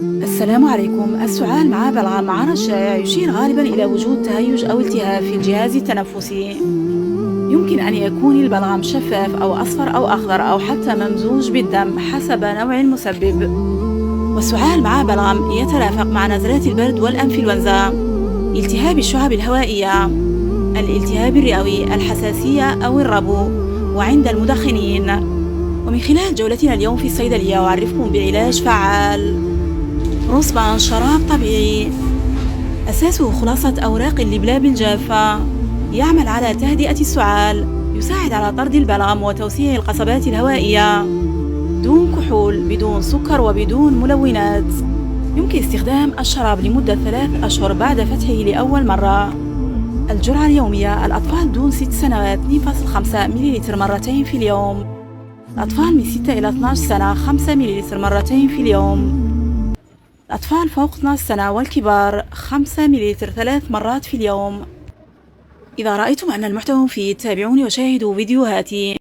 السلام عليكم. السعال مع بلغم معنا الشائع يشير غالبا إلى وجود تهيج أو التهاب في الجهاز التنفسي. يمكن أن يكون البلغم شفاف أو أصفر أو أخضر أو حتى ممزوج بالدم حسب نوع المسبب. والسعال مع بلغم يترافق مع نزلات البرد والأنفلونزا، التهاب الشعب الهوائية، الالتهاب الرئوي، الحساسية أو الربو، وعند المدخنين. ومن خلال جولتنا اليوم في الصيدلية أعرفكم بعلاج فعال. روسبان شراب طبيعي أساسه خلاصة أوراق اللبلاب الجافة، يعمل على تهدئة السعال، يساعد على طرد البلغم وتوسيع القصبات الهوائية، دون كحول، بدون سكر وبدون ملونات. يمكن استخدام الشراب لمدة 3 أشهر بعد فتحه لأول مرة. الجرعة اليومية: الأطفال دون 6 سنوات 2.5 مليلتر مرتين في اليوم، الأطفال من 6 إلى 12 سنة 5 مليلتر مرتين في اليوم، الأطفال فوق 12 سنة والكبار 5 مليلتر 3 مرات في اليوم. إذا رأيتم أن المحتوى مفيد تابعوني وشاهدوا فيديوهاتي.